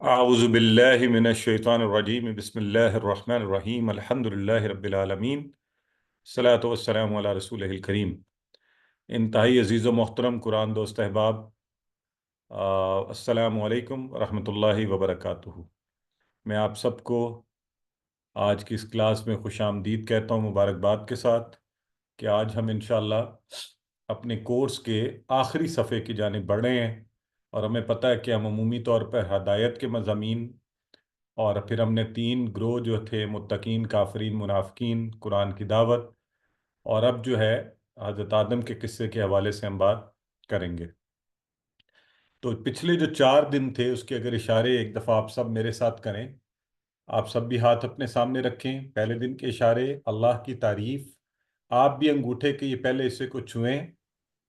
أعوذ بالله من الشيطان الرجيم بسم الله الرحمن الرحيم الحمد لله رب العالمين الصلاة والسلام على رسوله الكريم انتہائی عزیز و محترم قرآن دوست احباب، السلام علیکم ورحمۃ اللہ وبرکاتہ۔ میں آپ سب کو آج کی اس کلاس میں خوش آمدید کہتا ہوں مبارکباد کے ساتھ کہ آج ہم انشاءاللہ اپنے کورس کے آخری صفحے کی جانب بڑھ رہے ہیں، اور ہمیں پتہ ہے کہ ہم عمومی طور پر ہدایت کے مضامین، اور پھر ہم نے 3 گروہ جو تھے متقین، کافرین، منافقین، قرآن کی دعوت، اور اب جو ہے حضرت آدم کے قصے کے حوالے سے ہم بات کریں گے۔ تو پچھلے جو 4 دن تھے اس کے اگر اشارے ایک دفعہ آپ سب میرے ساتھ کریں، آپ سب بھی ہاتھ اپنے سامنے رکھیں۔ پہلے دن کے اشارے: اللہ کی تعریف۔ آپ بھی انگوٹھے کے یہ پہلے حصے کو چھوئیں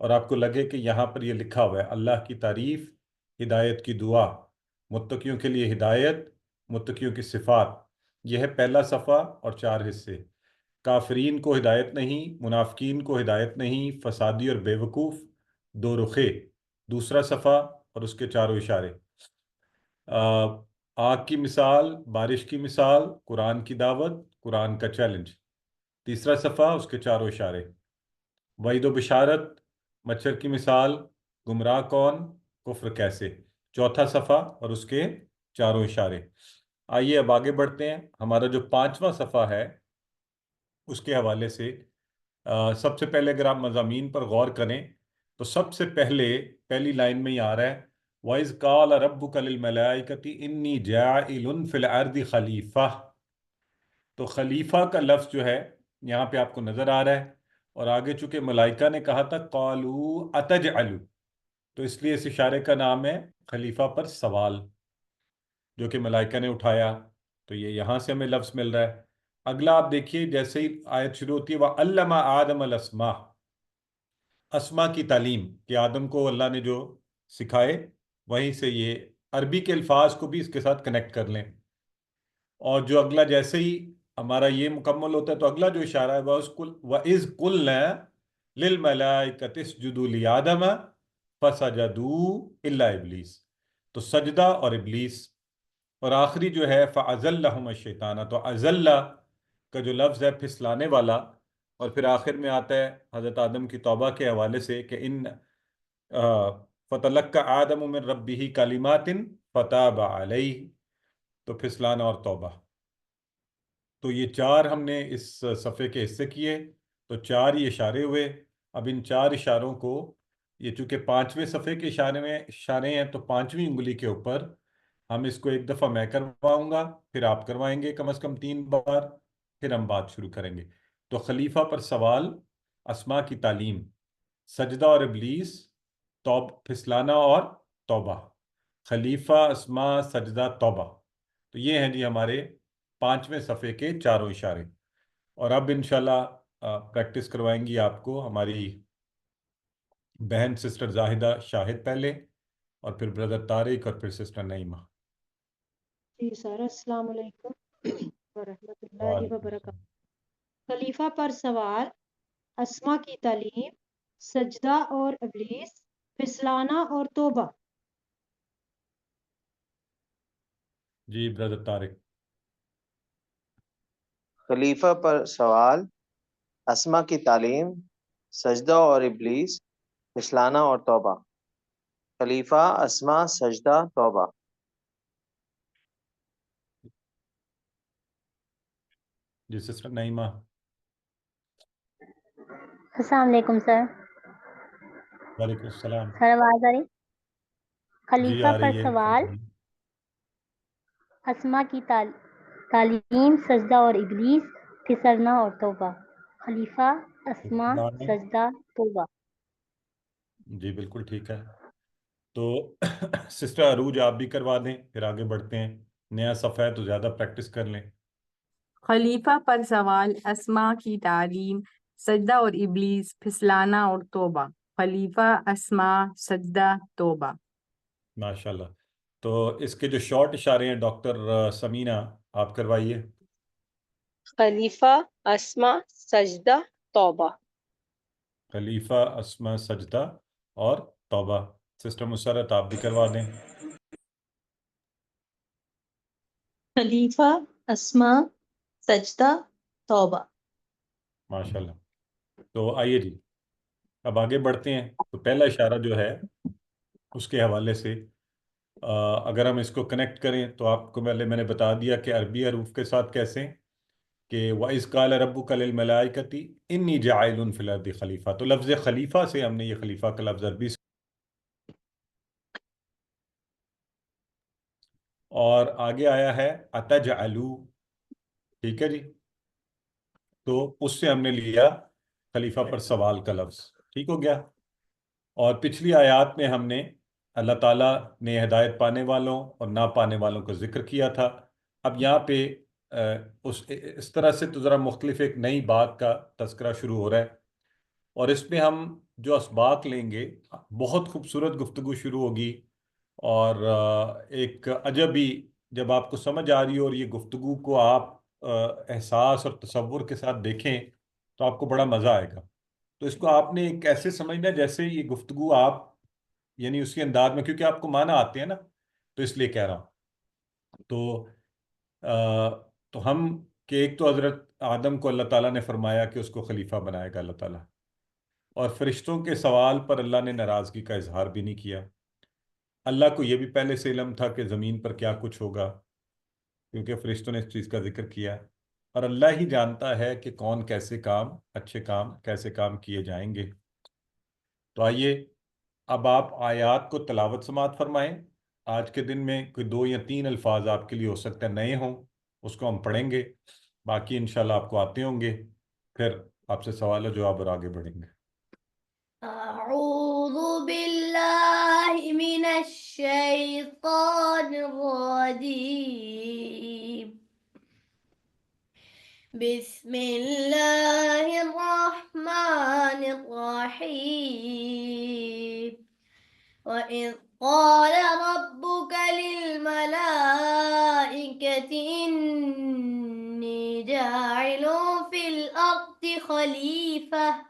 اور آپ کو لگے کہ یہاں پر یہ لکھا ہوا ہے اللہ کی تعریف، ہدایت کی دعا، متقیوں کے لیے ہدایت، متقیوں کی صفات۔ یہ ہے پہلا صفحہ اور 4 حصے۔ کافرین کو ہدایت نہیں، منافقین کو ہدایت نہیں، فسادی اور بے وقوف، دو رخے، دوسرا صفحہ اور اس کے چاروں اشارے۔ آگ کی مثال، بارش کی مثال، قرآن کی دعوت، قرآن کا چیلنج، تیسرا صفحہ، اس کے چاروں اشارے۔ وعید و بشارت، مچھر کی مثال، گمراہ کون، کفر کیسے، چوتھا صفحہ اور اس کے چاروں اشارے۔ آئیے اب آگے بڑھتے ہیں۔ ہمارا جو 5واں صفحہ ہے اس کے حوالے سے سب سے پہلے اگر آپ مضامین پر غور کریں تو سب سے پہلی لائن میں یہ آ رہا ہے وَإِذْ قَالَ رَبُّكَ لِلْمَلَائِكَةِ إِنِّي جَاعِلٌ فِي الْأَرْضِ خَلِيفَةً۔ تو خلیفہ کا لفظ جو ہے یہاں پہ آپ کو نظر آ رہا ہے، اور آگے چونکہ ملائکہ نے کہا تھا قَالُوا أَتَجْعَلُ، تو اس لیے اس اشارے کا نام ہے خلیفہ پر سوال، جو کہ ملائکہ نے اٹھایا، تو یہ یہاں سے ہمیں لفظ مل رہا ہے۔ اگلا آپ دیکھیے، جیسے ہی آیت شروع ہوتی ہے وَعَلَّمَ آدَمَ الْأَسْمَاءَ، اسما کی تعلیم، کہ آدم کو اللہ نے جو سکھائے وہیں سے یہ عربی کے الفاظ کو بھی اس کے ساتھ کنیکٹ کر لیں۔ اور جو اگلا جیسے ہی ہمارا یہ مکمل ہوتا ہے تو اگلا جو اشارہ ہے وَإِذْ قُلْنَا لِلْمَلَائِكَةِ اسْجُدُوا لِآدَمَ فَسَجَدُوا إِلَّا إِبْلِيسَ، تو سجدہ اور ابلیس۔ اور آخری جو ہے فَأَزَلَّهُمَ الشَّيْطَانُ، تو ازلہ کا جو لفظ ہے پھسلانے والا، اور پھر آخر میں آتا ہے حضرت آدم کی توبہ کے حوالے سے کہ فَتَلَقَّى آدَمُ مِن رَبِّهِ كَلِمَاتٍ فَتَابَ عَلَيْهِ، تو پھسلانا اور توبہ۔ تو یہ 4 ہم نے اس صفحے کے حصے کیے، تو 4 ہی اشارے ہوئے۔ اب ان 4 اشاروں کو، یہ چونکہ 5ویں صفحے کے اشارے ہیں تو 5ویں انگلی کے اوپر ہم اس کو ایک دفعہ میں کرواؤں گا، پھر آپ کروائیں گے کم از کم 3 بار، پھر ہم بات شروع کریں گے۔ تو خلیفہ پر سوال، اسما کی تعلیم، سجدہ اور ابلیس، پھسلانا اور توبہ۔ خلیفہ، اسما، سجدہ، توبہ، تو یہ ہیں جی ہمارے 5ویں صفحے کے چاروں اشارے۔ اور اب انشاءاللہ پریکٹس کروائیں گی آپ کو ہماری بہن سسٹر زاہدہ شاہد پہلے، اور پھر بردر طارق، اور پھر سسٹر نعیمہ۔ جی سر، السلام علیکم ورحمۃ اللہ وعلیکم وبرکاتہ۔ السلام۔ خلیفہ پر سوال، اسما کی تعلیم، سجدہ اور ابلیس، پھسلانا اور توبہ۔ جی بردر طارق۔ خلیفہ پر سوال، اسما کی تعلیم، سجدہ اور ابلیس، پھسلانا اور توبہ۔ خلیفہ، اسما، سجدہ، توبہ۔ جی سسٹر نعیمہ۔ السلام علیکم سر۔ وعلیکم السلام۔ سر آواز آ رہی؟ جی خلیفہ آ پر رہی ہے، سوال، فرمائیے۔ اسما کی تعلیم، سجدہ اور ابلیس، پھسلنا اور توبہ۔ خلیفہ، اسما، پھسلانا، سجدہ، توبہ۔ جی بالکل ٹھیک ہے۔ تو سسٹر عروج آپ بھی کروا دیں، پھر آگے بڑھتے ہیں۔ نیا صفحہ ہے تو زیادہ پریکٹس کر لیں۔ خلیفہ پر سوال، اسما کی تعلیم، سجدہ اور ابلیس، پھسلانا اور توبہ۔ خلیفہ، اسما، سجدہ، توبہ۔ ماشاءاللہ۔ تو اس کے جو شارٹ اشارے ہیں ڈاکٹر سمینہ آپ کروائیے۔ خلیفہ، اسما، سجدہ، توبہ۔ خلیفہ، اسما، سجدہ اور توبہ۔ سسٹر مسرت آپ بھی کروا دیں۔ خلیفہ اسما سجدہ توبہ. ماشاءاللہ. تو آئیے جی اب آگے بڑھتے ہیں. تو پہلا اشارہ جو ہے اس کے حوالے سے اگر ہم اس کو کنیکٹ کریں تو آپ کو پہلے میں نے بتا دیا کہ عربی حروف کے ساتھ کیسے کہ وَإِذْ قَالَ رَبُّكَ لِلْمَلَائِكَةِ إِنِّي جَاعِلٌ فِي الْأَرْضِ خلیفہ. تو لفظ خلیفہ سے ہم نے یہ خلیفہ کا لفظ عربی سے اور آگے آیا ہے اَتَجْعَلُ. ٹھیک ہے جی. تو اس سے ہم نے لیا خلیفہ پر سوال کا لفظ. ٹھیک ہو گیا. اور پچھلی آیات میں ہم نے اللہ تعالیٰ نے ہدایت پانے والوں اور نہ پانے والوں کا ذکر کیا تھا. اب یہاں پہ اس طرح سے تو ذرا مختلف ایک نئی بات کا تذکرہ شروع ہو رہا ہے اور اس میں ہم جو اسباق لیں گے بہت خوبصورت گفتگو شروع ہوگی اور ایک عجبی جب آپ کو سمجھ آ رہی ہو اور یہ گفتگو کو آپ احساس اور تصور کے ساتھ دیکھیں تو آپ کو بڑا مزہ آئے گا. تو اس کو آپ نے ایک ایسے سمجھنا ہے جیسے یہ گفتگو آپ یعنی اسی انداز میں کیونکہ آپ کو معنی آتے ہیں نا تو اس لیے کہہ رہا ہوں. تو ہم کہ ایک تو حضرت آدم کو اللہ تعالیٰ نے فرمایا کہ اس کو خلیفہ بنائے گا اللہ تعالیٰ اور فرشتوں کے سوال پر اللہ نے ناراضگی کا اظہار بھی نہیں کیا. اللہ کو یہ بھی پہلے سے علم تھا کہ زمین پر کیا کچھ ہوگا کیونکہ فرشتوں نے اس چیز کا ذکر کیا اور اللہ ہی جانتا ہے کہ کون کیسے کام اچھے کام کیسے کام کیے جائیں گے. تو آئیے اب آپ آیات کو تلاوت سماعت فرمائیں. آج کے دن میں کوئی 2 یا 3 الفاظ آپ کے لیے ہو سکتے ہیں نئے ہوں اس کو ہم پڑھیں گے باقی انشاءاللہ آپ کو آتے ہوں گے پھر آپ سے سوال و جواب اور آگے بڑھیں گے. أعوذ بالله من الشيطان الرجيم بسم الله الرحمن الرحيم وإذ قال ربك للملائكة إني جاعل في الأرض خليفة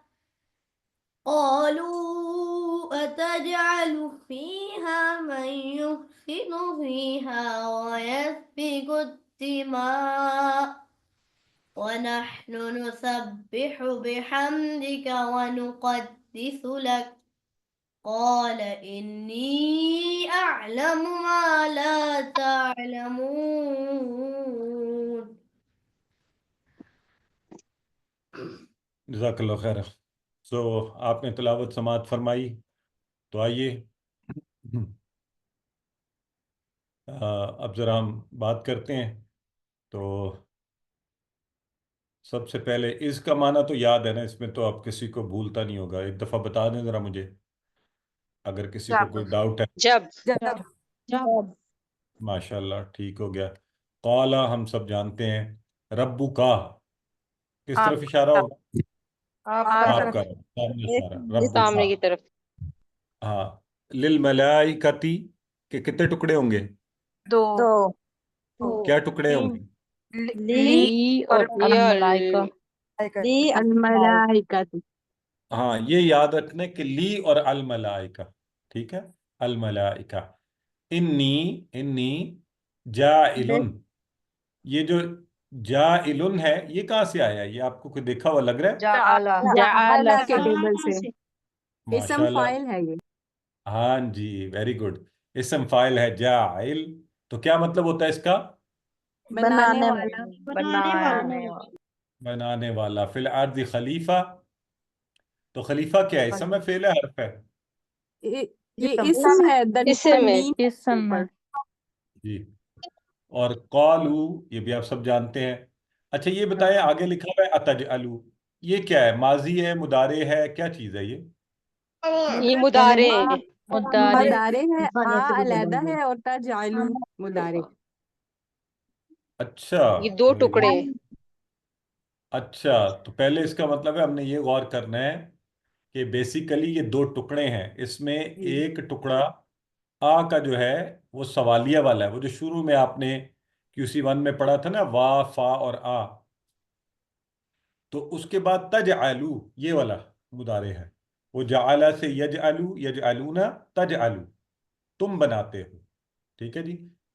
قالوا أتجعل فيها من يفسد فيها ويسفك الدماء ونحن نسبح بحمدك ونقدس لك قال إني أعلم ما لا تعلمون. جزاک اللہ خیر. سو آپ نے تلاوت سماعت فرمائی تو آئیے اب ذرا ہم بات کرتے ہیں. تو سب سے پہلے اس کا معنی تو یاد ہے نا اس میں تو آپ کسی کو بھولتا نہیں ہوگا. ایک دفعہ بتا دیں ذرا مجھے اگر کسی کو کوئی ڈاؤٹ ہے. جب جب ماشاءاللہ ٹھیک ہو گیا. قالا ہم سب جانتے ہیں. ربو کا کس طرف اشارہ ہوگا؟ آپ کا سامنے اشارہ ربو سامنے کی کا. طرف. ہاں للملائکتی کہ کتنے ٹکڑے ہوں گے؟ 2 کیا ٹکڑے ہوں گے؟ لی اور یا الملائکہ. ہاں یہ یاد رکھنے کہ لی اور الملائکہ. ٹھیک ہے الملائکہ. انی جاعلن یہ جو جاعلن ہے یہ کہاں سے آیا ہے؟ یہ آپ کو کوئی دیکھا ہوا لگ رہا ہے؟ جعل کے ٹیبل سے اسم ماشاءاللہ. فاعل ہے یہ. ہاں جی ویری گڈ. اسم فاعل ہے جاعل. تو کیا مطلب ہوتا ہے اس کا؟ بنانے والا. بنانے والا. فی الارض خلیفہ. تو خلیفہ کیا ہے؟ اسم ہے فعل ہے حرف ہے؟ یہ اسم ہے اسم ہے. اسم ہے. جی. اور قالو یہ بھی آپ سب جانتے ہیں. اچھا یہ بتائیں آگے لکھا ہوا ہے اتجعلو یہ کیا ہے؟ ماضی ہے مضارع ہے کیا چیز ہے یہ؟ یہ مضارع ہے. مضارع ہے. علیحدہ ہے اور تجعلو مضارع. اچھا یہ 2 very ٹکڑے good. ہیں. اچھا تو پہلے اس کا مطلب ہے ہم نے یہ غور کرنا ہے کہ بیسیکلی یہ 2 ٹکڑے ہیں. اس میں ایک ٹکڑا آ کا جو ہے وہ سوالیہ والا ہے وہ جو شروع میں آپ نے QC1 میں پڑھا تھا نا وا فا اور آ. تو اس کے بعد تجعلو یہ والا مضارع ہے. وہ جعل سے یجعلو یجعلون تجعلو تم بناتے ہو. ٹھیک ہے جی.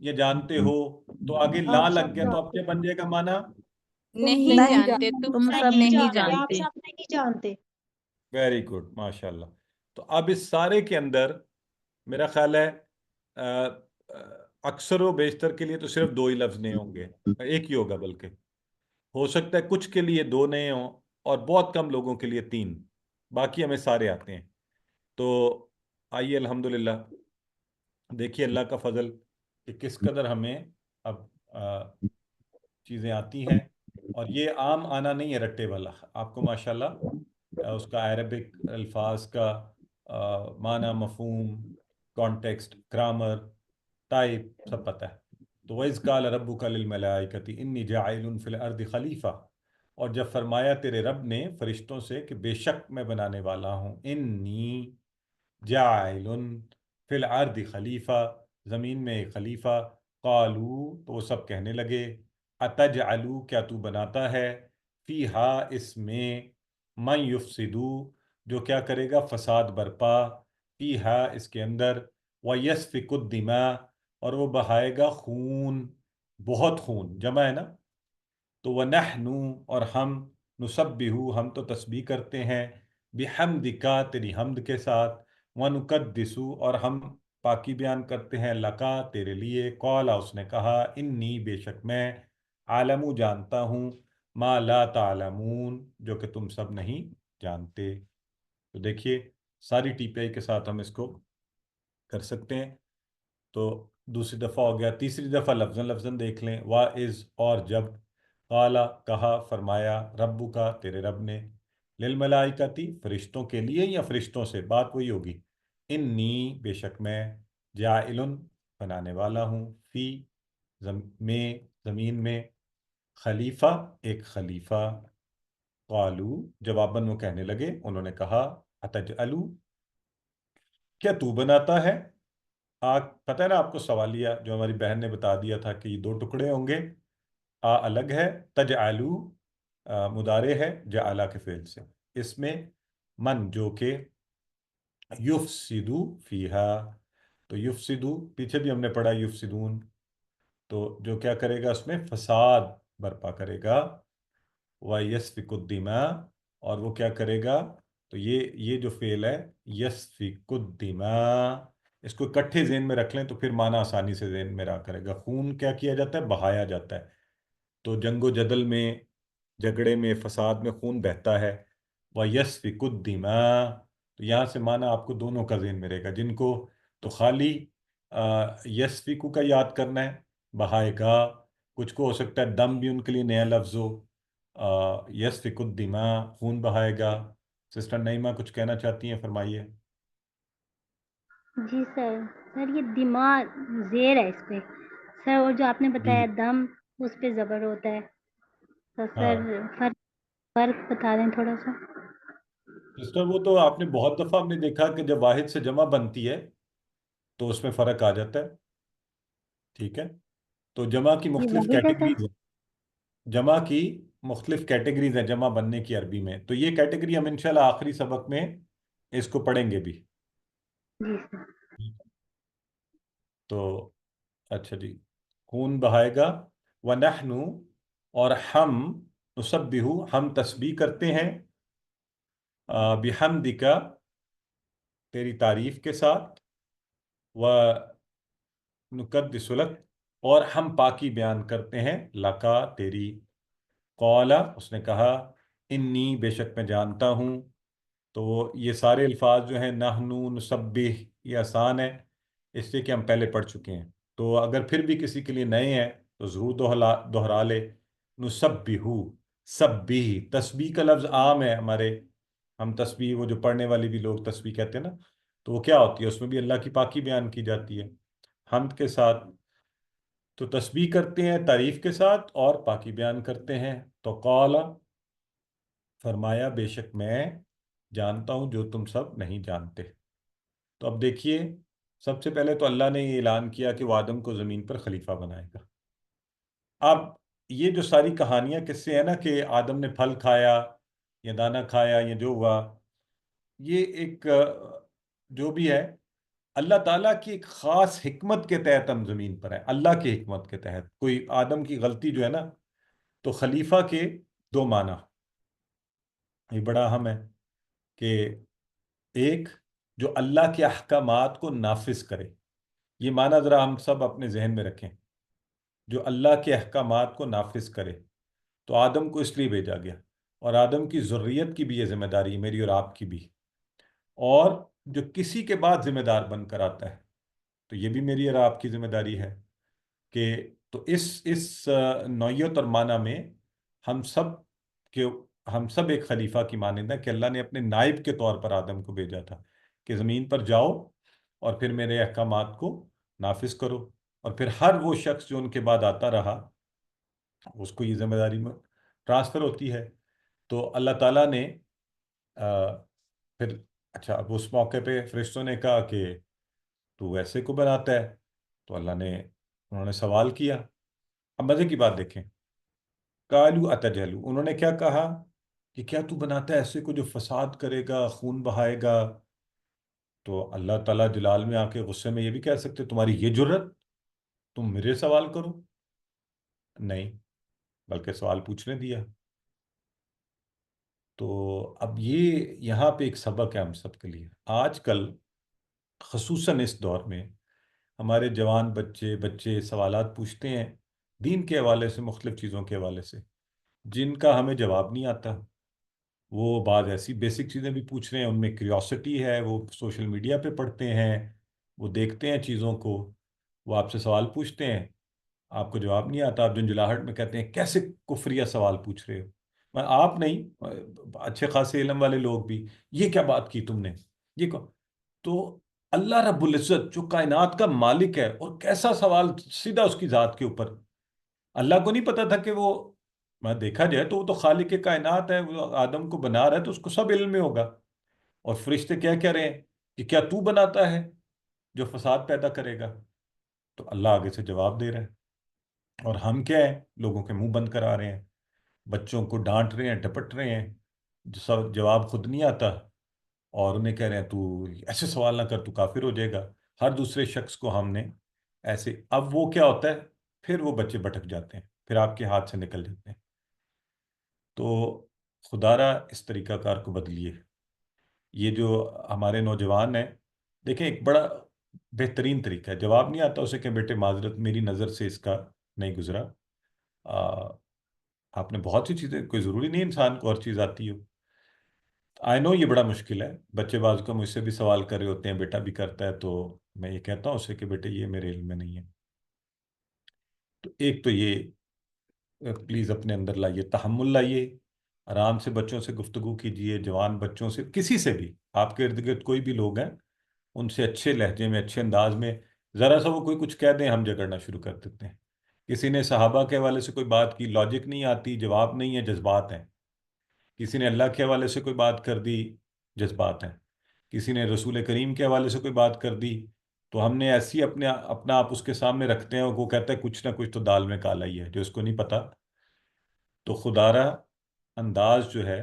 یا جانتے ہو، تو آگے لا آپ لگ سب گیا تو اب جانتے کیا بن جائے گا مانا؟ نہیں جانتے، تم سب نہیں آپ جانتے۔ سب نہیں جانتے۔ ویری گڈ، ماشاء اللہ۔ تو اب اس سارے کے اندر میرا خیال ہے اکثر و بیشتر کے لیے تو صرف 2 ہی لفظ نئے ہوں گے، ایک ہی ہوگا، بلکہ ہو سکتا ہے کچھ کے لیے 2 نئے ہوں اور بہت کم لوگوں کے لیے 3، باقی ہمیں سارے آتے ہیں۔ تو آئیے الحمدللہ دیکھیے اللہ کا فضل کہ کس قدر ہمیں اب چیزیں آتی ہیں، اور یہ عام آنا نہیں ہے رٹے والا، آپ کو ماشاءاللہ اس کا عربک الفاظ کا معنی، مفہوم، کانٹیکسٹ، گرامر، ٹائپ سب پتہ ہے۔ تو وَإِذْ قَالَ رَبُّكَ لِلْمَلَائِكَةِ إِنِّي جَاعِلٌ فِي الْأَرْضِ خلیفہ، اور جب فرمایا تیرے رب نے فرشتوں سے کہ بے شک میں بنانے والا ہوں، انی جاعل فی الارض خلیفہ، زمین میں ایک خلیفہ، قالو تو وہ سب کہنے لگے، اتجعلو کیا تو بناتا ہے، فیہا اس میں، من یفسدو جو کیا کرے گا فساد برپا، فیہا اس کے اندر، ویسفک الدماء اور وہ بہائے گا خون، بہت خون، جمع ہے نا، تو وَنَحْنُ اور ہم، نُسَبِّحُ ہم تو تسبیح کرتے ہیں، بِحَمْدِکَ تیری حمد کے ساتھ، وَنُقَدِّسُ اور ہم پاکی بیان کرتے ہیں، لَکَا تیرے لیے، قَالَ اس نے کہا، انی بے شک میں، عالمُ جانتا ہوں، ما لا تعلمون جو کہ تم سب نہیں جانتے۔ تو دیکھیے ساری ٹی پی آئی کے ساتھ ہم اس کو کر سکتے ہیں۔ تو دوسری دفعہ ہو گیا، تیسری دفعہ لفظاً لفظاً دیکھ لیں، واعظ اور جب، قالا کہا، فرمایا، ربو کا تیرے رب نے، للملائکتی فرشتوں کے لیے یا فرشتوں سے، بات وہی ہوگی، انی بے شک میں، جاعلن بنانے والا ہوں، فی میں زمین میں، خلیفہ ایک خلیفہ، قالو جواباً وہ کہنے لگے، انہوں نے کہا، اتجعلو کیا تو بناتا ہے، پتہ ہے نا آپ کو سوالیہ جو ہماری بہن نے بتا دیا تھا کہ یہ 2 ٹکڑے ہوں گے، الگ ہے، تجعلو مضارع ہے جعلا کے فعل سے، اس میں من جو کہ یفسدو فیہا، تو یفسدو پیچھے بھی ہم نے پڑھا یفسدون، تو جو کیا کرے گا اس میں فساد برپا کرے گا، وَيَسْفِكُ الدِّمَاء اور وہ کیا کرے گا، تو یہ جو فعل ہے یسفک الدماء، اس کو اکٹھے ذہن میں رکھ لیں تو پھر معنی آسانی سے ذہن میں رہا کرے گا۔ خون کیا کیا جاتا ہے، بہایا جاتا ہے، تو جنگ و جدل میں، جھگڑے میں، فساد میں خون بہتا ہے، وَيَسْفِكُ الدِّمَاء تو یہاں سے معنی آپ کو دونوں کا ذہن میں رہے گا، جن کو تو خالی یسفکو کا یاد کرنا ہے، بہائے گا، کچھ کو ہو سکتا ہے دم بھی ان کے لیے نیا لفظ ہو، یسفک الدماء خون بہائے گا۔ سسٹر نعیمہ کچھ کہنا چاہتی ہیں، فرمائیے۔ جی سر، سر یہ دماغ زیر ہے اس پہ سر، اور جو آپ نے بتایا جی دم اس پہ زبر ہوتا ہے، تو ہاں سر فرق بتا دیں تھوڑا سا۔ سسٹر وہ تو آپ نے بہت دفعہ ہم نے دیکھا کہ جب واحد سے جمع بنتی ہے تو اس میں فرق آ جاتا ہے، ٹھیک ہے، تو جمع کی یہ مختلف واحد ہے سر؟ کیٹیگریز ہیں، جمع کی مختلف کیٹیگریز ہیں جمع بننے کی عربی میں، تو یہ کیٹیگری ہم انشاءاللہ آخری سبق میں اس کو پڑھیں گے بھی۔ جی سر۔ تو اچھا جی، خون بہائے گا، وَنَحْنُ اور ہم، نسبح ہم تسبیح کرتے ہیں، بحمدک تیری تعریف کے ساتھ، وَنُقَدِّسُ لَک اور ہم پاکی بیان کرتے ہیں، لکا تیری، قَالَ اس نے کہا، انی بے شک میں جانتا ہوں، تو یہ سارے الفاظ جو ہیں نحنو، نسبح، یہ آسان ہے اس لیے کہ ہم پہلے پڑھ چکے ہیں، تو اگر پھر بھی کسی کے لیے نئے ہیں تو ضرور دہرا لے، نسبح، سبح، تسبیح کا لفظ عام ہے ہمارے، ہم تسبیح، وہ جو پڑھنے والے بھی لوگ تسبیح کہتے ہیں نا، تو وہ کیا ہوتی ہے، اس میں بھی اللہ کی پاکی بیان کی جاتی ہے حمد کے ساتھ، تو تسبیح کرتے ہیں تعریف کے ساتھ اور پاکی بیان کرتے ہیں، تو قال فرمایا بے شک میں جانتا ہوں جو تم سب نہیں جانتے۔ تو اب دیکھیے سب سے پہلے تو اللہ نے یہ اعلان کیا کہ وہ آدم کو زمین پر خلیفہ بنائے گا۔ اب یہ جو ساری کہانیاں کس سے ہیں نا کہ آدم نے پھل کھایا یا دانہ کھایا یا جو ہوا، یہ ایک جو بھی ہے اللہ تعالیٰ کی ایک خاص حکمت کے تحت ہم زمین پر ہیں، اللہ کی حکمت کے تحت. کوئی آدم کی غلطی جو ہے نا، تو خلیفہ کے دو معنی یہ بڑا اہم ہے کہ ایک جو اللہ کے احکامات کو نافذ کرے. یہ معنی ذرا ہم سب اپنے ذہن میں رکھیں، جو اللہ کے احکامات کو نافذ کرے. تو آدم کو اس لیے بھیجا گیا، اور آدم کی ذریت کی بھی یہ ذمہ داری ہے، میری اور آپ کی بھی. اور جو کسی کے بعد ذمہ دار بن کر آتا ہے تو یہ بھی میری اور آپ کی ذمہ داری ہے کہ تو اس نوعیت اور معنی میں ہم سب کے ہم سب ایک خلیفہ کی مانند ہیں کہ اللہ نے اپنے نائب کے طور پر آدم کو بھیجا تھا کہ زمین پر جاؤ اور پھر میرے احکامات کو نافذ کرو. اور پھر ہر وہ شخص جو ان کے بعد آتا رہا اس کو یہ ذمہ داری میں ٹرانسفر ہوتی ہے. تو اللہ تعالیٰ نے پھر اچھا اب اس موقع پہ فرشتوں نے کہا کہ تو ایسے کو بناتا ہے، تو انہوں نے سوال کیا. اب مزے کی بات دیکھیں، قالوا اتجہلوا، انہوں نے کیا کہا کہ کیا تو بناتا ہے ایسے کو جو فساد کرے گا، خون بہائے گا. تو اللہ تعالیٰ جلال میں آ کے غصے میں یہ بھی کہہ سکتے تمہاری یہ جرت، تم میرے سوال کرو. نہیں، بلکہ سوال پوچھنے دیا. تو اب یہ یہاں پہ ایک سبق ہے ہم سب کے لیے. آج کل خصوصاً اس دور میں ہمارے جوان بچے سوالات پوچھتے ہیں دین کے حوالے سے، مختلف چیزوں کے حوالے سے، جن کا ہمیں جواب نہیں آتا. وہ بعض ایسی بیسک چیزیں بھی پوچھ رہے ہیں، ان میں کیوریوسٹی ہے، وہ سوشل میڈیا پہ پڑھتے ہیں، وہ دیکھتے ہیں چیزوں کو، وہ آپ سے سوال پوچھتے ہیں، آپ کو جواب نہیں آتا. آپ جھنجھلاہٹ میں کہتے ہیں کیسے کفریہ سوال پوچھ رہے ہو. میں آپ نہیں، اچھے خاصے علم والے لوگ بھی، یہ کیا بات کی تم نے، یہ تو اللہ رب العزت جو کائنات کا مالک ہے، اور کیسا سوال سیدھا اس کی ذات کے اوپر. اللہ کو نہیں پتا تھا کہ وہ، میں دیکھا جائے تو وہ تو خالق کائنات ہے، وہ آدم کو بنا رہا ہے تو اس کو سب علم میں ہوگا. اور فرشتے کیا کہہ رہے ہیں کہ کیا تو بناتا ہے جو فساد پیدا کرے گا. تو اللہ آگے سے جواب دے رہا ہے، اور ہم کیا ہیں، لوگوں کے منہ بند کرا رہے ہیں، بچوں کو ڈانٹ رہے ہیں، ڈپٹ رہے ہیں، جواب خود نہیں آتا، اور انہیں کہہ رہے ہیں تو ایسے سوال نہ کر، تو کافر ہو جائے گا. ہر دوسرے شخص کو ہم نے ایسے، اب وہ کیا ہوتا ہے، پھر وہ بچے بھٹک جاتے ہیں، پھر آپ کے ہاتھ سے نکل جاتے ہیں. تو خدا را اس طریقہ کار کو بدلیے. یہ جو ہمارے نوجوان ہیں، دیکھیں ایک بڑا بہترین طریقہ ہے، جواب نہیں آتا اسے کہ بیٹے معذرت، میری نظر سے اس کا نہیں گزرا. آپ نے بہت سی چیزیں، کوئی ضروری نہیں انسان کو ہر چیز آتی ہو. آئی نو یہ بڑا مشکل ہے، بچے بعض کو مجھ سے بھی سوال کر رہے ہوتے ہیں، بیٹا بھی کرتا ہے، تو میں یہ کہتا ہوں اسے کہ بیٹے یہ میرے علم میں نہیں ہے. تو ایک تو یہ پلیز اپنے اندر لائیے، تحمل لائیے، آرام سے بچوں سے گفتگو کیجئے، جوان بچوں سے، کسی سے بھی، آپ کے ارد گرد کوئی بھی لوگ ہیں ان سے اچھے لہجے میں، اچھے انداز میں. ذرا سا وہ کوئی کچھ کہہ دیں ہم جھگڑنا شروع کر دیتے ہیں. کسی نے صحابہ کے حوالے سے کوئی بات کی، لاجک نہیں آتی، جواب نہیں ہے، جذبات ہیں. کسی نے اللہ کے حوالے سے کوئی بات کر دی، جذبات ہیں. کسی نے رسول کریم کے حوالے سے کوئی بات کر دی، تو ہم نے ایسی اپنا آپ اس کے سامنے رکھتے ہیں، وہ کہتا ہے کچھ نہ کچھ تو دال میں کالا ہی ہے جو اس کو نہیں پتا. تو خدا را انداز جو ہے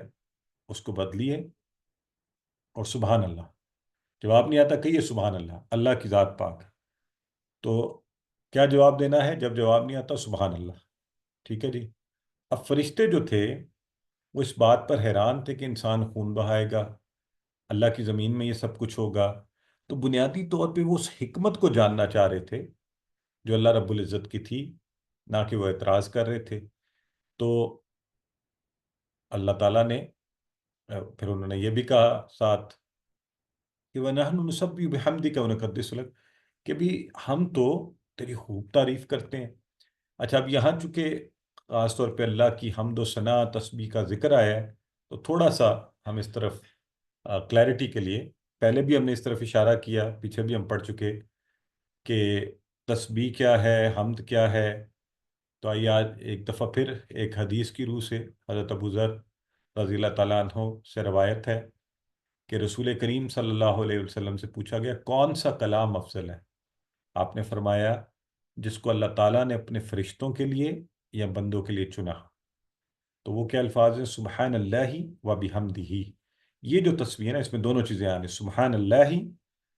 اس کو بدلیے، اور سبحان اللہ، جواب نہیں آتا کہیے سبحان اللہ، اللہ کی ذات پاک. تو کیا جواب دینا ہے جب جواب نہیں آتا؟ سبحان اللہ. ٹھیک ہے جی. اب فرشتے جو تھے وہ اس بات پر حیران تھے کہ انسان خون بہائے گا، اللہ کی زمین میں یہ سب کچھ ہوگا. تو بنیادی طور پہ وہ اس حکمت کو جاننا چاہ رہے تھے جو اللہ رب العزت کی تھی، نہ کہ وہ اعتراض کر رہے تھے. تو اللہ تعالیٰ نے پھر انہوں نے یہ بھی کہا ساتھ کہ وَنَحْنُ نُسَبِّحُ بِحَمْدِكَ وَنُقَدِّسُ لَكَ، کہ بھی ہم تو تیری خوب تعریف کرتے ہیں. اچھا اب یہاں چونکہ خاص طور پہ اللہ کی حمد و ثنا تسبیح کا ذکر آیا ہے، تو تھوڑا سا ہم اس طرف کلیئرٹی کے لیے، پہلے بھی ہم نے اس طرف اشارہ کیا، پیچھے بھی ہم پڑھ چکے کہ تسبیح کیا ہے، حمد کیا ہے. تو آئیے آج ایک دفعہ پھر ایک حدیث کی روح سے حضرت ابو ذر رضی اللہ تعالیٰ عنہ سے روایت ہے کہ رسول کریم صلی اللہ علیہ وسلم سے پوچھا گیا کون سا کلام افضل ہے. آپ نے فرمایا جس کو اللہ تعالیٰ نے اپنے فرشتوں کے لیے یا بندوں کے لیے چنا. تو وہ کیا الفاظ ہیں؟ سبحان اللہ و بحمدہ. یہ جو تصویر ہے اس میں دونوں چیزیں آنے، سبحان اللہ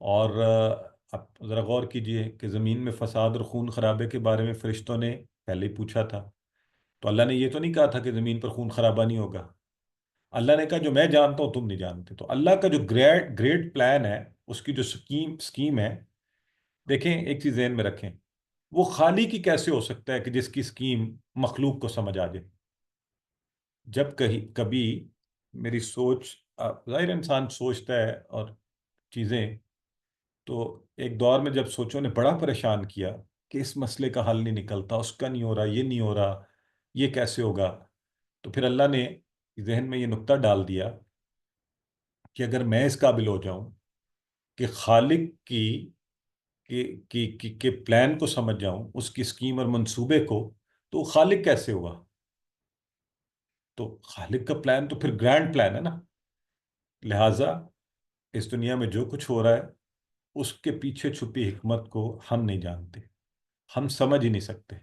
اور اب ذرا غور کیجئے کہ زمین میں فساد اور خون خرابے کے بارے میں فرشتوں نے پہلے ہی پوچھا تھا، تو اللہ نے یہ تو نہیں کہا تھا کہ زمین پر خون خرابہ نہیں ہوگا. اللہ نے کہا جو میں جانتا ہوں تم نہیں جانتے. تو اللہ کا جو گریٹ پلان ہے، اس کی جو سکیم ہے، دیکھیں ایک چیز ذہن میں رکھیں، وہ خالق کی کیسے ہو سکتا ہے کہ جس کی سکیم مخلوق کو سمجھ آ جائے. جب کبھی میری سوچ، ظاہر انسان سوچتا ہے اور چیزیں، تو ایک دور میں جب سوچوں نے بڑا پریشان کیا کہ اس مسئلے کا حل نہیں نکلتا، اس کا نہیں ہو رہا، یہ نہیں ہو رہا، یہ کیسے ہوگا، تو پھر اللہ نے ذہن میں یہ نقطہ ڈال دیا کہ اگر میں اس قابل ہو جاؤں کہ خالق کے پلان کو سمجھ جاؤں، اس کی سکیم اور منصوبے کو، تو وہ خالق کیسے ہوا؟ تو خالق کا پلان تو پھر گرینڈ پلان ہے نا. لہٰذا اس دنیا میں جو کچھ ہو رہا ہے، اس کے پیچھے چھپی حکمت کو ہم نہیں جانتے، ہم سمجھ ہی نہیں سکتے.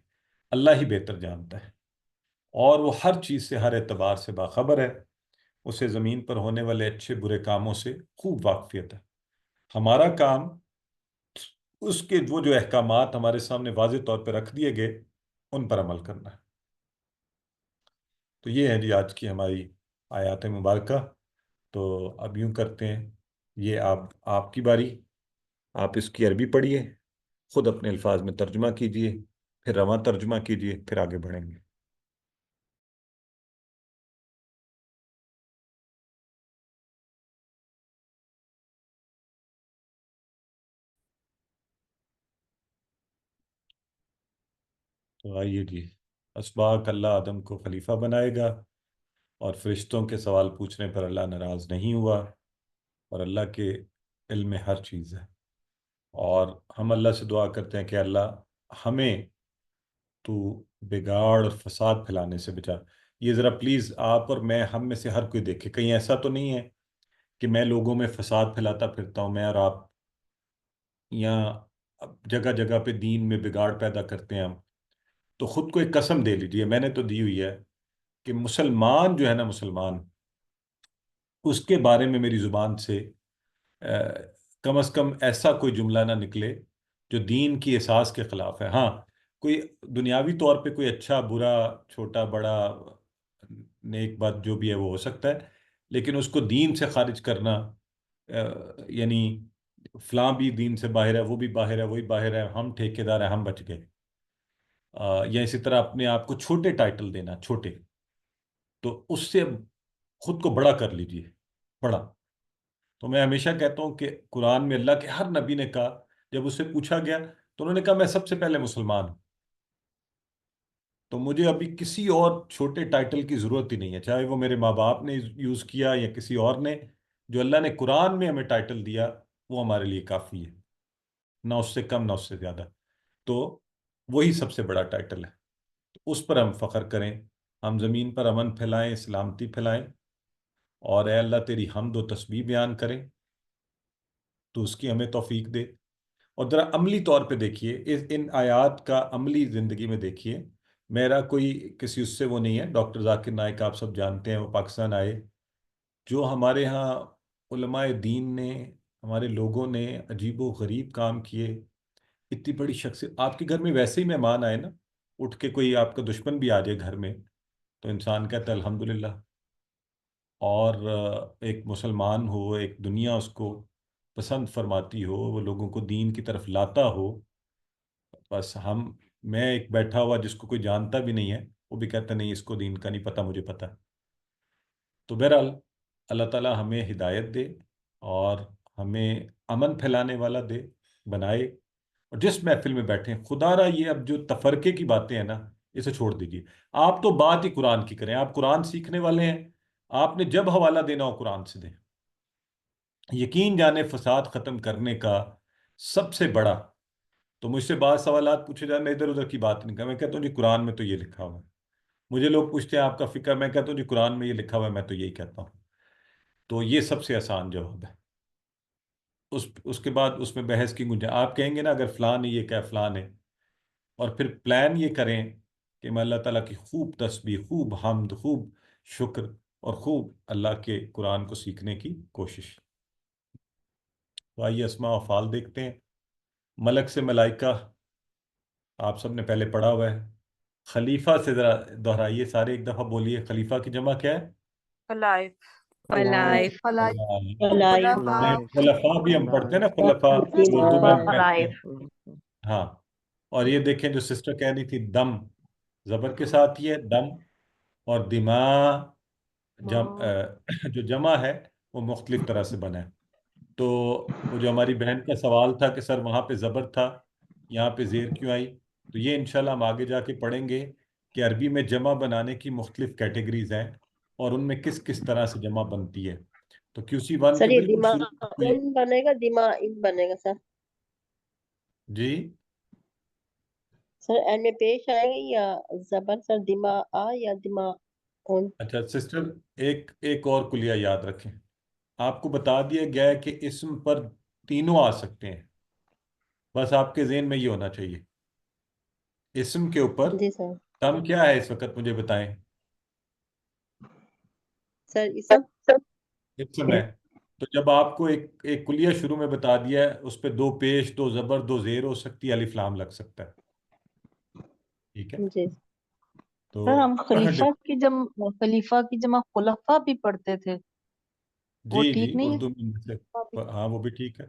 اللہ ہی بہتر جانتا ہے، اور وہ ہر چیز سے، ہر اعتبار سے باخبر ہے. اسے زمین پر ہونے والے اچھے برے کاموں سے خوب واقفیت ہے. ہمارا کام اس کے وہ جو احکامات ہمارے سامنے واضح طور پہ رکھ دیے گئے، ان پر عمل کرنا ہے. تو یہ ہے جی آج کی ہماری آیات مبارکہ. تو اب یوں کرتے ہیں، یہ آپ کی باری. آپ اس کی عربی پڑھیے، خود اپنے الفاظ میں ترجمہ کیجئے، پھر رواں ترجمہ کیجئے، پھر آگے بڑھیں گے. تو آئیے جی. اسباق اللہ آدم کو خلیفہ بنائے گا، اور فرشتوں کے سوال پوچھنے پر اللہ ناراض نہیں ہوا، اور اللہ کے علم میں ہر چیز ہے. اور ہم اللہ سے دعا کرتے ہیں کہ اللہ ہمیں تو بگاڑ اور فساد پھیلانے سے بچا. یہ ذرا پلیز آپ اور میں، ہم میں سے ہر کوئی دیکھے، کہیں ایسا تو نہیں ہے کہ میں لوگوں میں فساد پھیلاتا پھرتا ہوں، میں اور آپ، یا جگہ جگہ پہ دین میں بگاڑ پیدا کرتے ہیں ہم. تو خود کو ایک قسم دے لیجئے، میں نے تو دی ہوئی ہے، کہ مسلمان جو ہے نا، مسلمان، اس کے بارے میں میری زبان سے کم از کم ایسا کوئی جملہ نہ نکلے جو دین کی اساس کے خلاف ہے. ہاں، کوئی دنیاوی طور پہ کوئی اچھا برا، چھوٹا بڑا، نیک بات جو بھی ہے وہ ہو سکتا ہے، لیکن اس کو دین سے خارج کرنا، یعنی فلاں بھی دین سے باہر ہے، وہ بھی باہر ہے، وہی باہر ہے، ہم ٹھیکیدار ہیں، ہم بچ گئے، یا اسی طرح اپنے آپ کو چھوٹے ٹائٹل دینا، چھوٹے، تو اس سے خود کو بڑا کر لیجئے، بڑا. تو میں ہمیشہ کہتا ہوں کہ قرآن میں اللہ کے ہر نبی نے کہا، جب اس سے پوچھا گیا تو انہوں نے کہا میں سب سے پہلے مسلمان ہوں. تو مجھے ابھی کسی اور چھوٹے ٹائٹل کی ضرورت ہی نہیں ہے، چاہے وہ میرے ماں باپ نے یوز کیا یا کسی اور نے. جو اللہ نے قرآن میں ہمیں ٹائٹل دیا، وہ ہمارے لیے کافی ہے، نہ اس سے کم نہ اس سے زیادہ. تو وہی سب سے بڑا ٹائٹل ہے، اس پر ہم فخر کریں، ہم زمین پر امن پھیلائیں، سلامتی پھیلائیں، اور اے اللہ تیری حمد و تسبیح بیان کریں. تو اس کی ہمیں توفیق دے. اور ذرا عملی طور پہ دیکھیے، ان آیات کا عملی زندگی میں دیکھیے. میرا کوئی کسی اس سے وہ نہیں ہے. ڈاکٹر ذاکر نائک آپ سب جانتے ہیں، وہ پاکستان آئے. جو ہمارے ہاں علماء دین نے، ہمارے لوگوں نے عجیب و غریب کام کیے. اتنی بڑی شخصیت، آپ کے گھر میں ویسے ہی مہمان آئے نا، اٹھ کے کوئی آپ کا دشمن بھی آ جائے گھر میں، تو انسان کہتا ہے الحمدللہ. اور ایک مسلمان ہو، ایک دنیا اس کو پسند فرماتی ہو، وہ لوگوں کو دین کی طرف لاتا ہو. بس میں ایک بیٹھا ہوا جس کو کوئی جانتا بھی نہیں ہے، وہ بھی کہتا نہیں اس کو دین کا نہیں پتہ، مجھے پتہ. تو بہرحال اللہ تعالیٰ ہمیں ہدایت دے، اور ہمیں امن پھیلانے والا دے، بنائے. اور جس محفل میں بیٹھیں، خدا را یہ اب جو تفرقے کی باتیں ہیں نا، اسے چھوڑ دیجیے. آپ تو بات ہی قرآن کی کریں، آپ قرآن سیکھنے والے ہیں. آپ نے جب حوالہ دینا ہو قرآن سے دیں. یقین جانے فساد ختم کرنے کا سب سے بڑا، تو مجھ سے بعض سوالات پوچھے جائیں، میں ادھر ادھر کی بات نہیں کرتا، میں کہتا ہوں جی قرآن میں تو یہ لکھا ہوا ہے. مجھے لوگ پوچھتے ہیں آپ کا فکر، میں کہتا ہوں جی قرآن میں یہ لکھا ہوا ہے، میں تو یہی کہتا ہوں. تو یہ سب سے آسان جواب ہے. اس کے بعد اس میں بحث کی گنجائش. آپ کہیں گے نا اگر فلاں نے یہ کہا، فلاں نے، اور پھر پلان یہ کریں کہ میں اللہ تعالیٰ کی خوب تسبیح، خوب حمد، خوب شکر، اور خوب اللہ کے قرآن کو سیکھنے کی کوشش. تو آئیے اسماء و افعال دیکھتے ہیں. ملک سے ملائکہ آپ سب نے پہلے پڑھا ہوا ہے. خلیفہ سے ذرا دہرائیے، سارے ایک دفعہ بولیے. خلیفہ کی جمع کیا ہے؟ خلائف خلائف. خلفاء بھی ہم پڑھتے ہیں نا، خلفاء جو اردو میں ہم کہتے ہیں. ہاں. اور یہ دیکھیں جو سسٹر کہہ رہی تھی دم، زبر کے ساتھ یہ دم، اور دماغ جو جمع ہے وہ مختلف طرح سے بنا ہے. تو وہ جو ہماری بہن کا سوال تھا کہ سر وہاں پہ زبر تھا یہاں پہ زیر کیوں آئی، تو یہ انشاءاللہ ہم آگے جا کے پڑھیں گے کہ عربی میں جمع بنانے کی مختلف کیٹیگریز ہیں اور ان میں کس کس طرح سے جمع بنتی ہے. تو QC1 کے سر یہ بالکل شروع ان بنے گا ان بنے گا سر؟ جی سر این میں پیش آئے گا یا زبر سر یا ان؟ اچھا سسٹر، ایک اور کلیہ یاد رکھیں. آپ کو بتا دیا گیا ہے کہ اسم پر تینوں آ سکتے ہیں، بس آپ کے ذہن میں یہ ہونا چاہیے. اسم کے اوپر جی سر. دم کیا ہے اس وقت مجھے بتائیں. سر اسم اسم ہے. تو جب آپ کو ایک کلیہ شروع میں بتا دیا ہے، اس پہ 2 پیش 2 زبر 2 زیر ہو سکتی ہے، الف لام لگ سکتا ہے. ٹھیک ہے. جی تو سر ہم خلیفہ کی جمع خلفاء بھی پڑھتے تھے، وہ جی ٹھیک نہیں اردو میں ہاں وہ بھی ٹھیک ہے.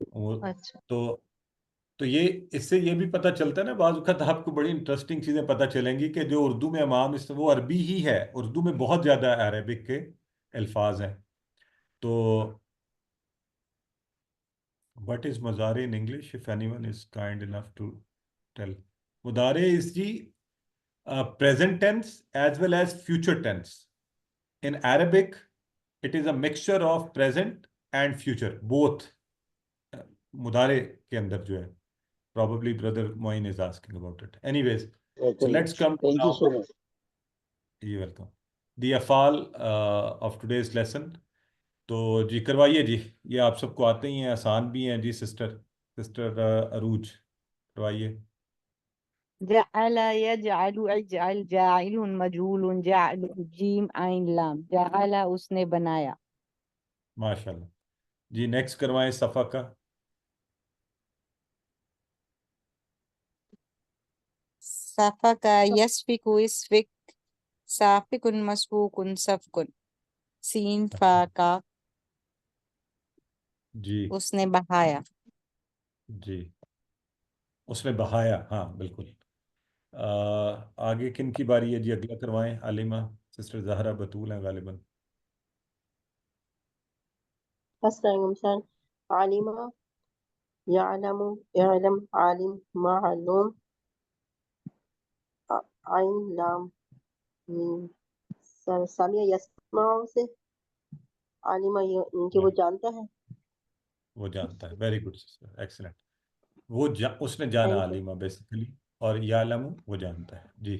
ہے؟ اچھا. تو یہ اس سے یہ بھی پتہ چلتا ہے نا، بعض اوقات آپ کو بڑی انٹرسٹنگ چیزیں پتہ چلیں گی کہ جو اردو میں عوام وہ عربی ہی ہے. اردو میں بہت زیادہ عربک کے الفاظ ہیں. تو what is مضارع in English if anyone is kind enough to tell. مضارع is the present tense as well as future tense. In Arabic it is a mixture of present and future both. مضارع کے اندر جو ہے probably brother Moin is asking about it. Anyways, so let's come to Thank you so much. You're welcome. The afal of today's lesson. تو جی کروائیے جی، یہ آپ سب کو آتے ہی ہیں، آسان بھی ہیں جی. سسٹر عروج کروائیے. جعل يجعل اجعل جاعل مجعول جعل جیم عین لام. جعل اس نے بنایا. ماشاءاللہ جی. نیکسٹ کروائیں صفا کا. صفا کا یسفک اسفک سافک مسفوک سفک. سین فا کا جی اس نے بہایا. جی اس نے بہایا، ہاں بالکل. آگے کن کی باری ہے جی؟ اگلا کروائیں. علیمہ، سسٹر زہرا بطول ہیں غالباً. سر عالمہ یعلم اعلم عالم معلوم عین لام میم. سر سامیہ یسمع سے عالمہ ان کے وہ جانتا ہے. وہ جانتا ہے. Very good sister, excellent. وہ اس نے جانا علیمہ بیسیکلی، اور یعلم وہ جانتا ہے جی.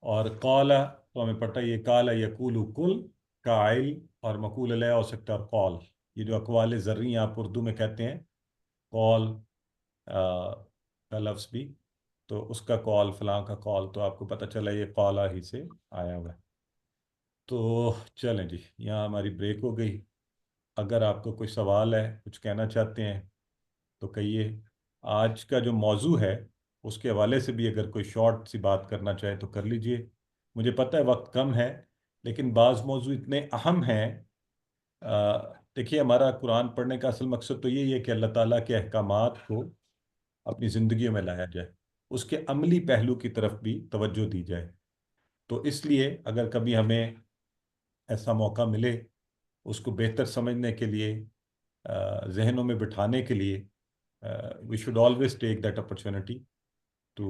اور قال تو ہمیں پتہ یہ قال یقول کل قائل اور مقول علیہ ہو سکتا ہے، اور قول یہ جو اقوال ذرری آپ اردو میں کہتے ہیں، قول کا لفظ بھی، تو اس کا قول فلاں کا قول، تو آپ کو پتہ چلا یہ قالہ ہی سے آیا ہوا ہے. تو چلیں جی، یہاں ہماری بریک ہو گئی. اگر آپ کو کوئی سوال ہے، کچھ کہنا چاہتے ہیں تو کہیے. آج کا جو موضوع ہے اس کے حوالے سے بھی اگر کوئی شارٹ سی بات کرنا چاہے تو کر لیجئے. مجھے پتہ ہے وقت کم ہے، لیکن بعض موضوع اتنے اہم ہیں. دیکھیے ہمارا قرآن پڑھنے کا اصل مقصد تو یہی ہے کہ اللہ تعالیٰ کے احکامات کو اپنی زندگیوں میں لایا جائے، اس کے عملی پہلو کی طرف بھی توجہ دی جائے. تو اس لیے اگر کبھی ہمیں ایسا موقع ملے اس کو بہتر سمجھنے کے لیے، ذہنوں میں بٹھانے کے لیے، we should always take that opportunity to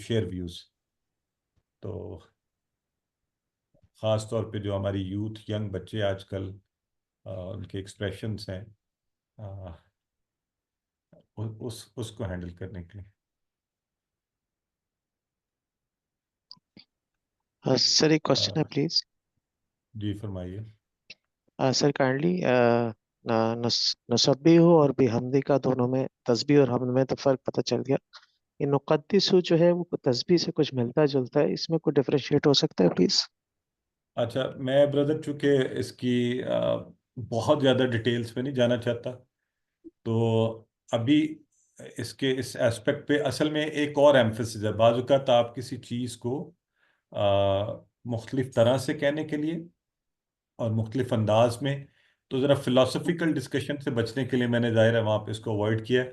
share views. تو خاص طور پہ جو ہماری یوتھ، ینگ بچے آج کل، ان کے ایکسپریشنس ہیں اس کو ہینڈل کرنے کے لیے. سر ایک کوشچن ہے پلیز. جی فرمائیے. سر کائنڈلی نسبی ہو اور بحمدی کا دونوں میں، تسبیح اور حمد میں تو فرق پتہ چل گیا. یہ نقدس جو ہے وہ تسبیح سے کچھ ملتا جلتا ہے، اس میں کوئی ڈفرینشیٹ ہو سکتا ہے پلیز؟ اچھا میں بردر چونکہ اس کی بہت زیادہ ڈیٹیلز میں نہیں جانا چاہتا. تو ابھی اس کے اس ایسپیکٹ پہ اصل میں ایک اور ایمفسس ہے. بعض اوقات آپ کسی چیز کو مختلف طرح سے کہنے کے لیے اور مختلف انداز میں، تو ذرا فلاسفیکل ڈسکشن سے بچنے کے لیے میں نے ظاہر ہے وہاں پہ اس کو اوائڈ کیا ہے.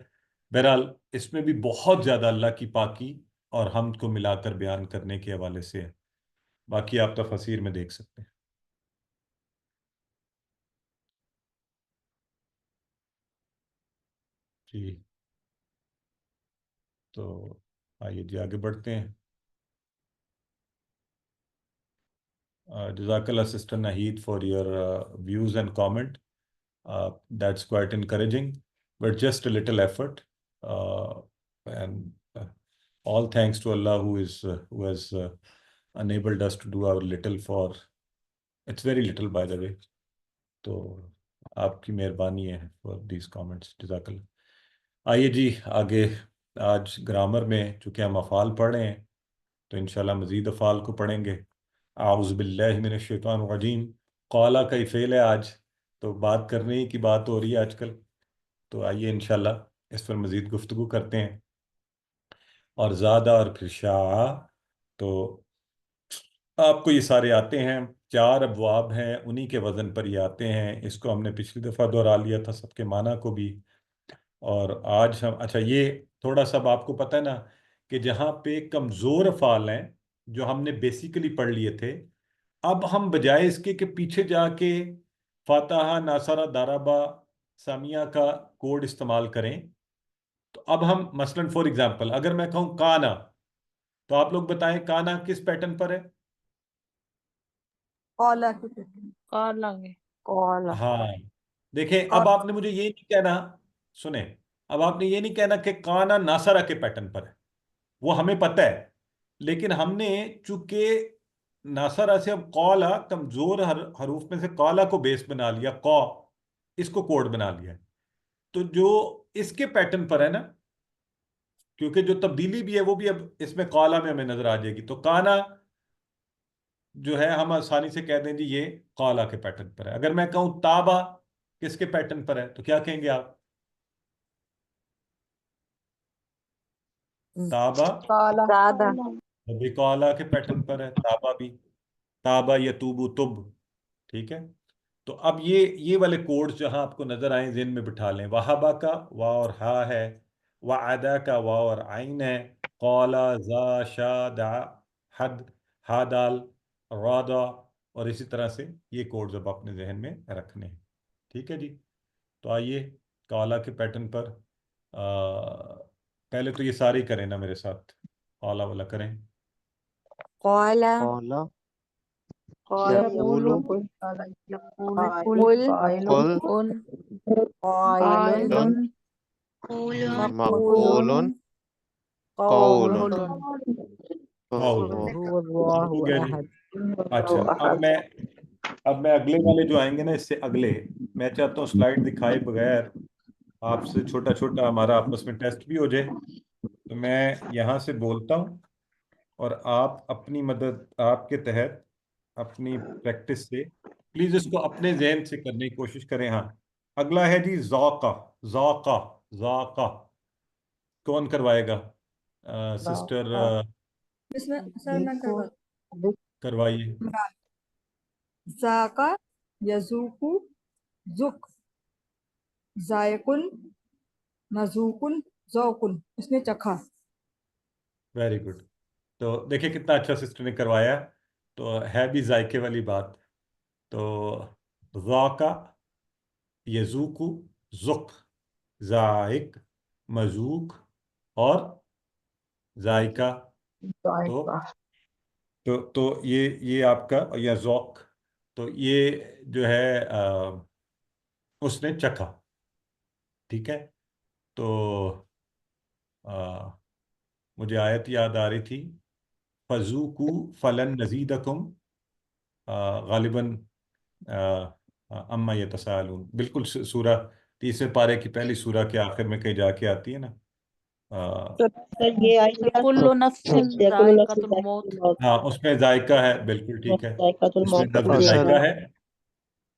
بہرحال اس میں بھی بہت زیادہ اللہ کی پاکی اور حمد کو ملا کر بیان کرنے کے حوالے سے ہے. باقی آپ تفاسیر میں دیکھ سکتے ہیں. جی تو آئیے جی آگے بڑھتے ہیں. جزاک اللہ sister Naheed for your views and comment. That's quite encouraging, but just a little effort. And all thanks to Allah who has enabled us to do our little for. It's very little, by the way. تو آپ کی مہربانی ہے for these comments. جزاک اللہ. آئیے جی آگے. آج grammar میں چونکہ ہم افعال پڑھ رہے ہیں تو انشاءاللہ مزید افعال کو پڑھیں گے. اعوذ باللہ من الشیطان الرجیم. قالا کا ہی فعل ہے آج، تو بات کرنے کی بات ہو رہی ہے آج کل. تو آئیے انشاءاللہ اس پر مزید گفتگو کرتے ہیں. اور زادہ اور پھر شاع، تو آپ کو یہ سارے آتے ہیں. 4 ابواب ہیں، انہی کے وزن پر یہ آتے ہیں. اس کو ہم نے پچھلی دفعہ دہرا لیا تھا، سب کے معنی کو بھی. اور آج ہم اچھا یہ تھوڑا سا آپ کو پتہ ہے نا کہ جہاں پہ کمزور افعال ہیں جو ہم نے بیسیکلی پڑھ لیے تھے، اب ہم بجائے اس کے کہ پیچھے جا کے فاتحہ، ناصرہ، دارابا، سامیہ کا کوڈ استعمال کریں، تو اب ہم مثلا فور ایگزامپل اگر میں کہوں کانا، تو آپ لوگ بتائیں کانا کس پیٹرن پر ہے؟ قالا قالا ہاں دیکھیں، اب آپ نے مجھے یہ نہیں کہنا، سنیں، اب آپ نے یہ نہیں کہنا کہ کانا ناصرہ کے پیٹرن پر ہے، وہ ہمیں پتہ ہے. لیکن ہم نے چونکہ ناصرہ سے اب قولا کمزور حروف میں سے قولا کو بیس بنا لیا، قو اس کو کوڈ بنا لیا. تو جو اس کے پیٹرن پر ہے نا، کیونکہ جو تبدیلی بھی ہے وہ بھی اب اس میں قولا میں ہمیں نظر آ جائے گی. تو کانا جو ہے ہم آسانی سے کہہ دیں جی یہ قولا کے پیٹرن پر ہے. اگر میں کہوں تابا کس کے پیٹرن پر ہے تو کیا کہیں گے آپ؟ تابا سادہ بھی قولا کے پیٹرن پر ہے، تابا بھی. تابا یتوبو تب. ٹھیک ہے. تو اب یہ والے کوڈز جہاں آپ کو نظر آئیں ذہن میں بٹھا لیں. وہابا کا وا اور ہا ہے، وعدا کا وا اور عین ہے، قولا، زا، شا، دا، حد، ہا دال، رادا، اور اسی طرح سے یہ کوڈز اب اپنے ذہن میں رکھنے ہیں. ٹھیک ہے جی. تو آئیے قولا کے پیٹرن پر پہلے تو یہ سارے ہی کریں نا میرے ساتھ، قولا والا کریں. قالا قولا، یقول یقول، قل قل، قائل مقول، قول. قول. هو الله ہو گیا جی. أحد اچھا اب میں اگلے والے جو آئیں گے نا اس سے اگلے، میں چاہتا ہوں سلائیڈ دکھائے بغیر آپ سے چھوٹا چھوٹا ہمارا آپس میں ٹیسٹ بھی ہو جائے. تو میں یہاں سے بولتا ہوں اور آپ اپنی مدد آپ کے تحت اپنی پریکٹس سے پلیز اس کو اپنے ذہن سے کرنے کی کوشش کریں. ہاں اگلا ہے جی ذوقہ. ذوقہ، ذوقہ کون کروائے گا؟ سسٹر کروائیے. ذاقا یذوقو ذق، ذائقن مذوقن ذوقن، اس نے چکھا. Very good. تو دیکھیں کتنا اچھا سسٹر نے کروایا. تو ہے بھی ذائقے والی بات. تو ذاقہ، یذوقو، ذق، ذائق، مذوق اور ذائقہ. تو یہ آپ کا یا ذوق، تو یہ جو ہے اس نے چکھا. ٹھیک ہے. تو مجھے آیت یاد آ رہی تھی، فَذُوقُوا فَلَن نَزِيدَكُمْ، غالباً اما یتساءلون، بالکل سورہ 30 پارے کی پہلی سورہ کے آخر میں کہیں جا کے آتی ہے نا. یہ آئی کل نفس ذائقۃ ذائقۃ الموت. الموت، ہاں اس میں ذائقہ ہے، بالکل ٹھیک ہے. ذائقۃ اس میں الموت. لفظ ذائقہ ہے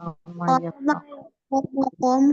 قام قم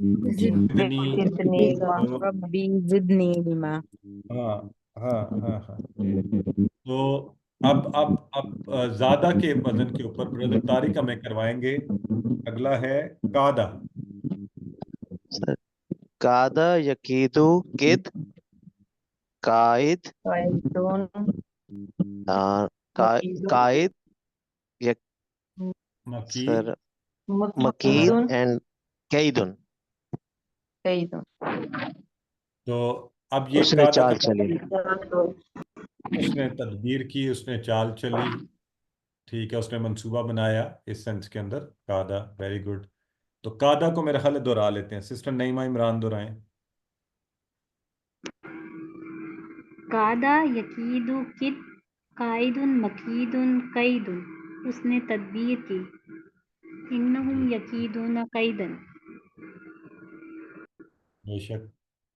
زدنی زدنی ربی زدنی علما. ہاں ہاں ہاں ہاں تو اب زیادہ کے وزن کے اوپر بردر طارق ہمیں کروائیں گے. اگلا ہے قادہ. قادہ یقیدو قد قائد قائدون قائد مکی سر مکید مکیدون اینڈ قیدن. قیدون. تو اب یہ اس نے قادہ چال کا چلی. اس نے تدبیر کی, اس نے چال چلی, ٹھیک ہے, اس نے منصوبہ بنایا, اس سینس کے اندر قادہ. Very good. تو قادہ کو میرے خیال ہے دہرا لیتے ہیں. سسٹر نعیمہ عمران دہرائیں. قادہ یقید قد قائد مکید قید. اس نے تدبیر کی. انہم یکیدون قیدا. بے شک.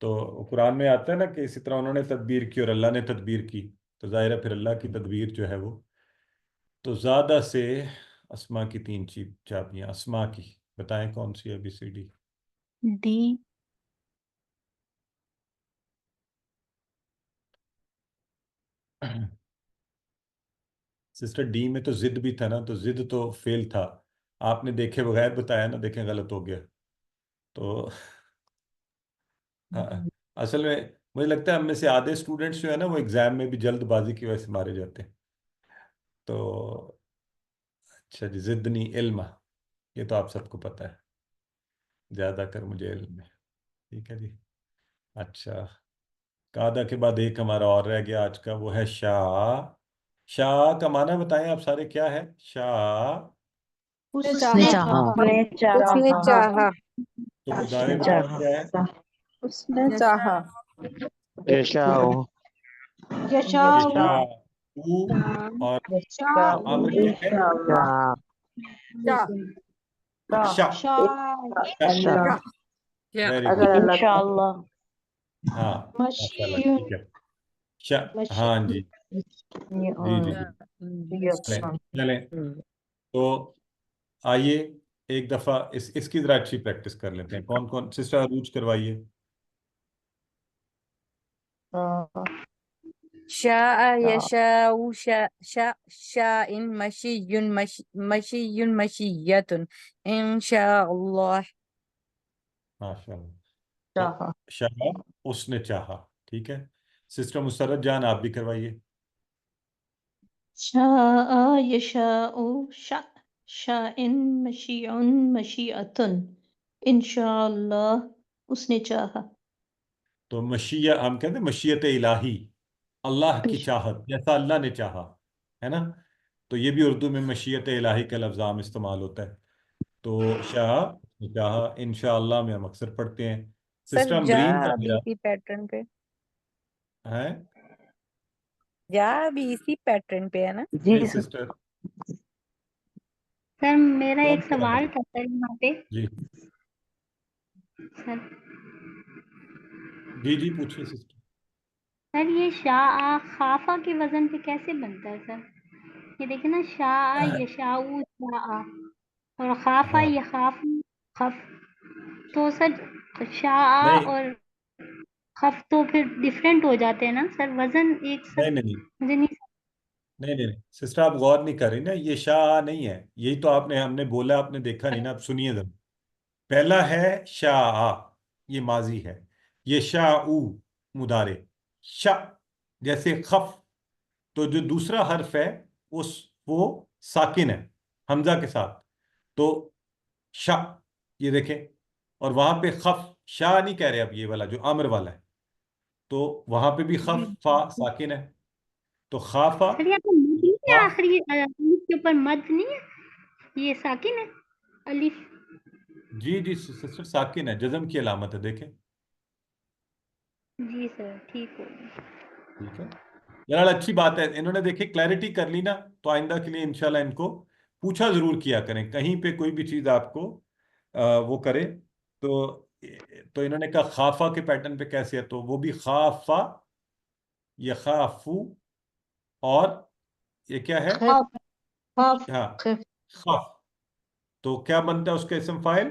تو قرآن میں آتا ہے نا کہ اسی طرح انہوں نے تدبیر کی اور اللہ نے تدبیر کی, تو ظاہر ہے پھر اللہ کی تدبیر جو ہے وہ. تو زیادہ سے اسما کی 3 چابیاں. اسما کی بتائیں کون سی ہے ABCD. ڈی. سسٹر ڈی میں تو ضد بھی تھا نا, تو ضد تو فیل تھا. آپ نے دیکھے بغیر بتایا نا, دیکھیں غلط ہو گیا. تو اصل میں مجھے لگتا ہے ہم میں سے آدھے اسٹوڈنٹس جو ہے نا وہ ایگزام میں بھی جلد بازی کی وجہ سے مارے جاتے ہیں. تو اچھا جی, زدنی علم, یہ تو آپ سب کو پتہ ہے, زیادہ کر مجھے علم ہے. ٹھیک ہے جی. اچھا, قادہ کے بعد ایک ہمارا اور رہ گیا آج کا, وہ ہے شاء. شاء کا معنی بتائیں آپ سارے کیا ہے. شاء اس اس نے نے چاہا. اس نے چاہا. تو بتائیں بتائیں کیا ہے. اس نے چاہا. یشاء یشاء یشاء اور شاء امر کیا ہے. شاء. شاء. شاء ویری اگر گڈ. اللہ انشاءاللہ. ہاں ماشاء اللہ, ٹھیک ہے. ہاں جی جی جی جی. چلیں تو آئیے ایک دفعہ اس کی ذرا اچھی پریکٹس کر لیتے ہیں. کون کون سسٹر عروج کروائیے. شاء یشاء شاء مشی مشی مشیت انشاء اللہ. ماشاء اللہ. تو شاء اس نے چاہا. ٹھیک ہے. سسٹر مسرت جان آپ بھی کروائیے. شاء یشاء شاء مشیع مشیعۃ انشاءاللہ. اس نے چاہا. تو مشیہ ہم کہتے ہیں مشیت الہی, اللہ کی چاہت, جیسا اللہ نے چاہا ہے نا. تو یہ بھی اردو میں مشیت الہی کا لفظ عام استعمال ہوتا ہے. تو شاء چاہا, انشاءاللہ میں ہم اکثر پڑھتے ہیں. سر سسٹر جا امبرین کا بھی میرا اسی پیٹرن پہ, ہے. جا بھی اسی پیٹرن پہ ہے نا. جی سسٹر. سر میرا کون ایک کہہ رہا ہے؟ سوال تھا سر یہاں پہ. جی سر جی جی پوچھیے سسٹر. سر یہ شاء خافہ کے وزن پہ کیسے بنتا ہے سر؟ یہ دیکھیں نا, شاء یشاء شاء اور خافہ ہاں یخاف خف. تو سر شاء نہیں اور خف تو پھر ڈفرینٹ ہو جاتے ہیں نا سر, وزن ایک سر نہیں نہیں مجھے نہیں. نہیں نہیں سسٹر آپ غور نہیں کر رہی نا, یہ شاء نہیں ہے. یہی تو آپ نے ہم نے بولا, آپ نے دیکھا نہیں نا. آپ سنیے ذرا. پہلا ہے شاء, یہ ماضی ہے. یہ شاء مضارع. شاء جیسے خف, تو جو دوسرا حرف ہے وہ ساکن ہے حمزہ کے ساتھ. تو شاء یہ دیکھیں, اور وہاں پہ خف شاء نہیں کہہ رہے اب, یہ والا جو امر والا ہے, تو وہاں پہ بھی خف فا ساکن ہے. تو خافا سر یہاں پہ مد نہیں ہے, خا آخری الف کے اوپر مد نہیں ہے, یہ ساکن ہے الف. جی جی سسٹر ساکن ہے, جزم کی علامت ہے, دیکھیں. جی سر ٹھیک ہو گیا. ٹھیک ہے یار, اچھی بات ہے. انہوں نے دیکھیں کلیئرٹی کر لی نا, تو آئندہ کے لیے انشاءاللہ ان کو پوچھا ضرور کیا کریں. کہیں پہ کوئی بھی چیز آپ کو وہ کرے تو انہوں نے کہا خافا کے پیٹرن پہ کیسے ہے, تو وہ بھی خافا یخافو, اور یہ کیا ہے. خف ہاں خف خف. تو کیا بنتا ہے اس کا اسم فاعل.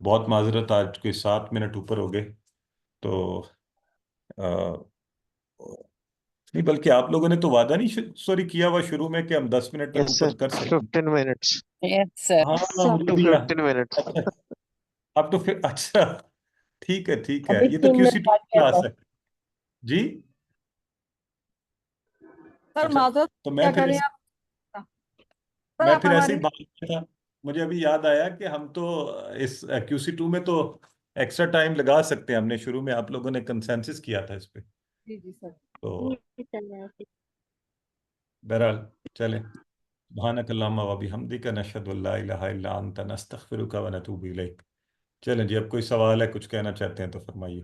بہت معذرت، آج کوئی 7 منٹ اوپر ہو گئے تو نہیں، بلکہ آپ لوگوں نے تو وعدہ نہیں سوری کیا ہوا شروع میں کہ ہم 10 منٹ تک Yes, sir. اوپر کر سکیں. 15 minutes. Yes, sir. ہاں سر مجھے To بھی 15 minutes. اچھا اب تو پھر اچھا ٹھیک ہے ٹھیک ہے، ابھی یہ تو 3 کیو سی منٹ ٹو باقی ہے کلاس سر. ہے جی. سر اچھا معذرت تو کیا کہہ رہے ہیں آپ؟ سر میں آپ پھر ایسے ہی ہماری بات کیا تھا، مجھے ابھی یاد آیا کہ ہم تو اس کیو سی ٹو میں تو ایکسٹرا ٹائم لگا سکتے ہیں. ہم نے شروع میں آپ لوگوں نے کنسنسس کیا تھا اس پہ، جی جی سر. تو یہ چل رہا ہے. بہرحال چلیں. سبحانک اللہم و بحمدک نشہد ان لا الہ الا انت نستغفرک و نتوب الیک. چلیں جی، اب کوئی سوال ہے، کچھ کہنا چاہتے ہیں تو فرمائیے.